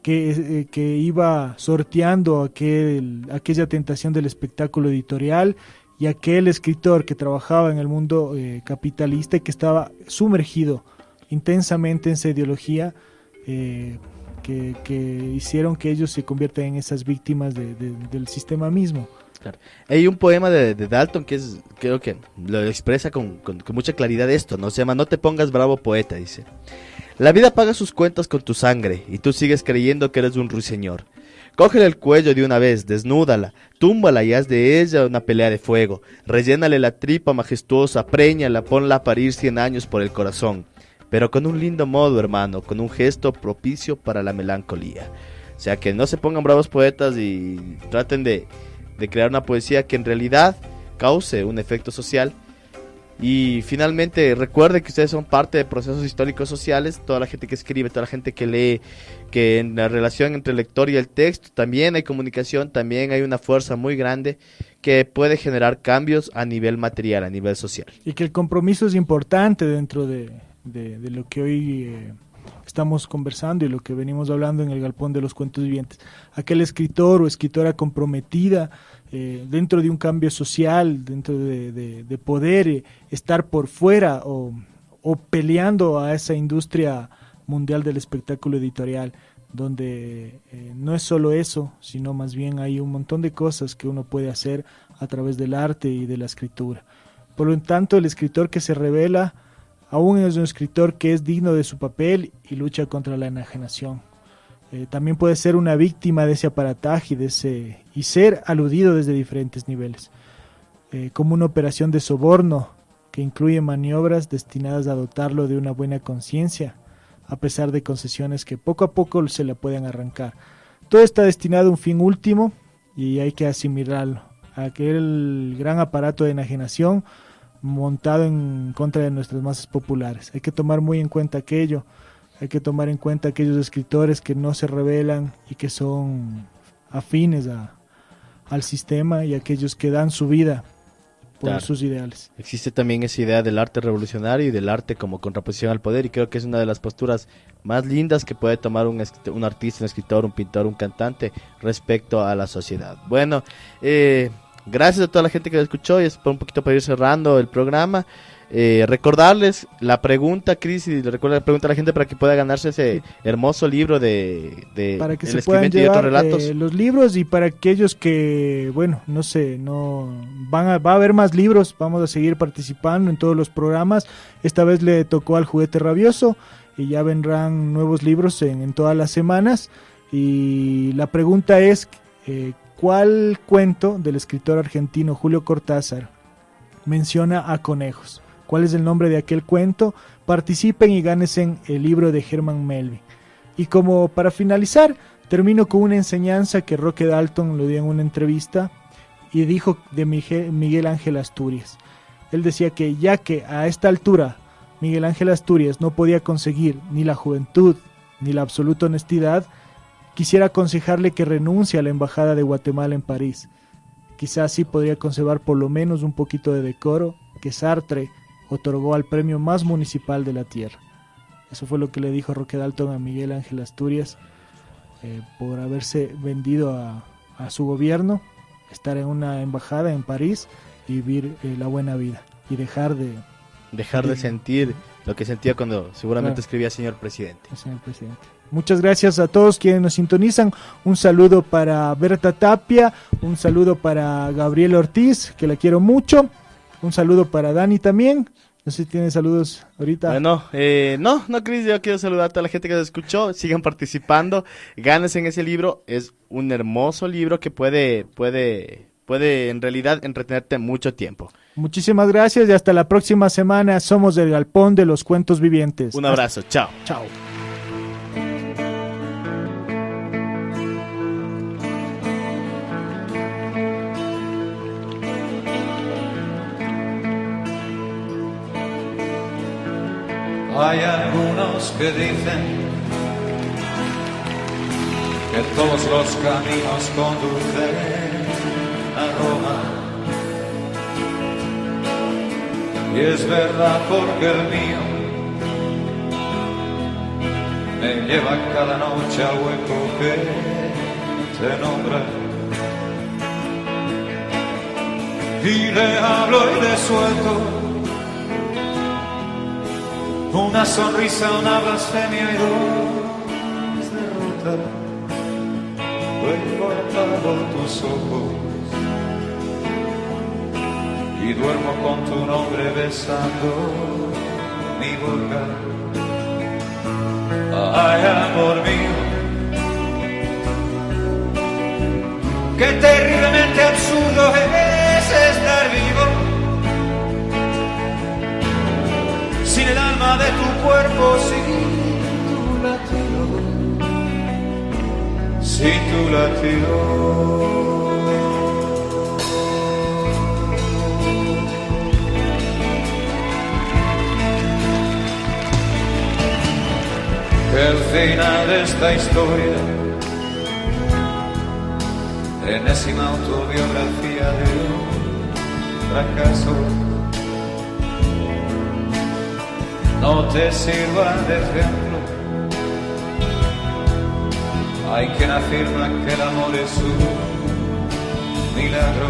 que iba sorteando aquella tentación del espectáculo editorial, y aquel escritor que trabajaba en el mundo capitalista y que estaba sumergido intensamente en esa ideología que hicieron que ellos se conviertan en esas víctimas del sistema mismo. Claro. Hay un poema de Dalton que creo que lo expresa con mucha claridad esto, ¿no? Se llama "No te pongas bravo, poeta", dice: la vida paga sus cuentas con tu sangre y tú sigues creyendo que eres un ruiseñor. Cógele el cuello de una vez, desnúdala, túmbala y haz de ella una pelea de fuego. Rellénale la tripa majestuosa, préñala, ponla a parir 100 años por el corazón. Pero con un lindo modo, hermano, con un gesto propicio para la melancolía. O sea, que no se pongan bravos poetas y traten de crear una poesía que en realidad cause un efecto social. Y finalmente recuerden que ustedes son parte de procesos históricos sociales, toda la gente que escribe, toda la gente que lee, que en la relación entre el lector y el texto también hay comunicación, también hay una fuerza muy grande que puede generar cambios a nivel material, a nivel social. Y que el compromiso es importante dentro de lo que hoy estamos conversando y lo que venimos hablando en el Galpón de los Cuentos Vivientes. Aquel escritor o escritora comprometida dentro de un cambio social, dentro de poder estar por fuera o peleando a esa industria mundial del espectáculo editorial, donde no es solo eso, sino más bien hay un montón de cosas que uno puede hacer a través del arte y de la escritura. Por lo tanto, el escritor que se revela aún es un escritor que es digno de su papel y lucha contra la enajenación. También puede ser una víctima de ese aparataje y ser aludido desde diferentes niveles, como una operación de soborno que incluye maniobras destinadas a dotarlo de una buena conciencia, a pesar de concesiones que poco a poco se le pueden arrancar. Todo está destinado a un fin último y hay que asimilarlo, aquel gran aparato de enajenación montado en contra de nuestras masas populares. Hay que tomar muy en cuenta aquello, hay que tomar en cuenta aquellos escritores que no se rebelan y que son afines al sistema, y aquellos que dan su vida por sus ideales. Existe también esa idea del arte revolucionario y del arte como contraposición al poder, y creo que es una de las posturas más lindas que puede tomar un artista, un escritor, un pintor, un cantante respecto a la sociedad. Bueno, gracias a toda la gente que lo escuchó, y es por un poquito para ir cerrando el programa. Recordarles la pregunta, Cris, y le recuerda la pregunta a la gente para que pueda ganarse ese hermoso libro para que El se puedan escribiente y otros relatos. Los libros, y para aquellos que, bueno, no sé, va a haber más libros, vamos a seguir participando en todos los programas. Esta vez le tocó al Juguete Rabioso y ya vendrán nuevos libros en todas las semanas. Y la pregunta es, ¿cuál cuento del escritor argentino Julio Cortázar menciona a conejos? ¿Cuál es el nombre de aquel cuento? Participen y gánense el libro de Herman Melville. Y como para finalizar, termino con una enseñanza que Roque Dalton lo dio en una entrevista y dijo de Miguel Ángel Asturias. Él decía que ya que a esta altura Miguel Ángel Asturias no podía conseguir ni la juventud ni la absoluta honestidad, quisiera aconsejarle que renuncie a la embajada de Guatemala en París. Quizás así podría conservar por lo menos un poquito de decoro que Sartre otorgó al premio más municipal de la tierra. Eso fue lo que le dijo Roque Dalton a Miguel Ángel Asturias por haberse vendido a su gobierno, estar en una embajada en París y vivir la buena vida y dejar de sentir lo que sentía cuando seguramente escribía señor presidente. Señor presidente. Muchas gracias a todos quienes nos sintonizan. Un saludo para Berta Tapia, un saludo para Gabriela Ortiz, que la quiero mucho. Un saludo para Dani también. No sé si tiene saludos ahorita. Bueno, no, Cris, yo quiero saludar a toda la gente que nos escuchó. Sigan participando, gánense en ese libro. Es un hermoso libro que puede en realidad entretenerte mucho tiempo. Muchísimas gracias y hasta la próxima semana. Somos del Galpón de los Cuentos Vivientes. Un abrazo, chao. Chao. Hay algunos que dicen que todos los caminos conducen a Roma. Y es verdad, porque el mío me lleva cada noche al hueco que te nombra. Y le hablo y le suelto una sonrisa, una blasfemia y dos derrotas. Luego apago tus ojos y duermo con tu nombre besando mi boca. Ay, amor mío, qué terriblemente absurdo es estar vivo sin el alma de tu cuerpo, sin tu latido, sin tu latido. El final de esta historia, enésima autobiografía de un fracaso, no te sirva de ejemplo. Hay quien afirma que el amor es un milagro,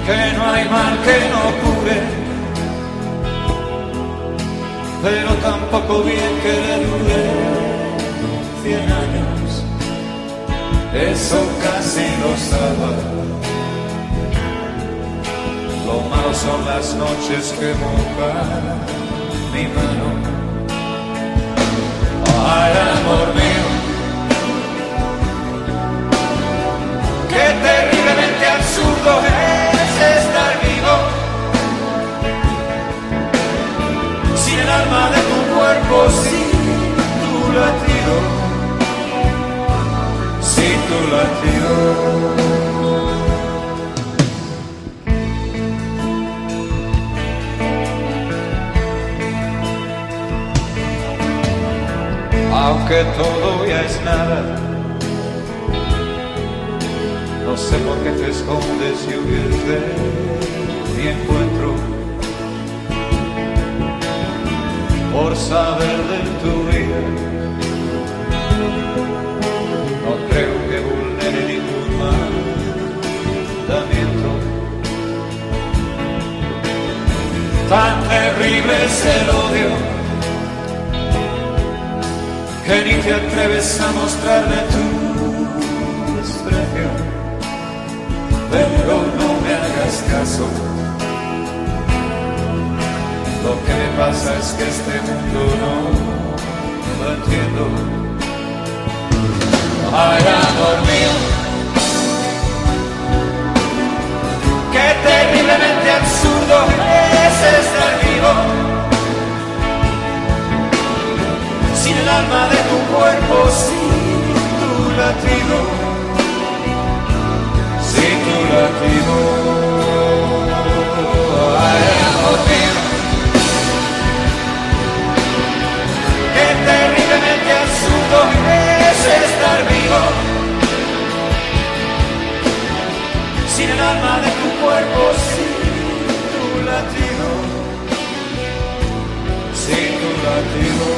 que no hay mal que no cure, pero tampoco bien que le dure 100 años. Eso casi lo salva. Lo malo son las noches que mojan mi mano. Ay, amor mío, qué terriblemente absurdo es estar vivo sin el alma de tu cuerpo, sin tu latido, sin tu latido. Aunque todo ya es nada, no sé por qué te escondes y huyes de mi encuentro. Por saber de tu vida, no creo que vulnere ningún mandamiento. Tan terrible es el odio que ni te atreves a mostrarme tu desprecio. Pero no me hagas caso, lo que me pasa es que este mundo no lo entiendo. Ay, amor mío, qué terriblemente absurdo es estar vivo sin el alma de tu cuerpo, sin tu latido, sin tu latido. Ay, amor mío, qué terriblemente absurdo es estar vivo sin el alma de tu cuerpo, sin tu latido, sin tu latido.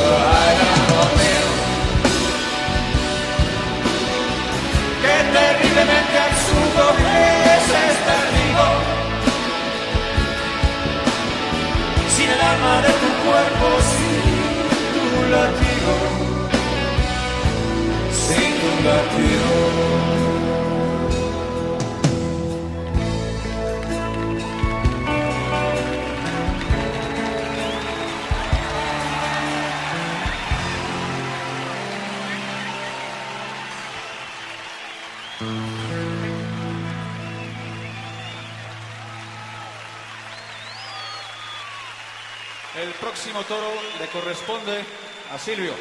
Ay, amor mío, qué terriblemente absurdo es estar vivo sin el alma de tu cuerpo, sin tu latido, sin tu latido. El próximo toro le corresponde a Silvio.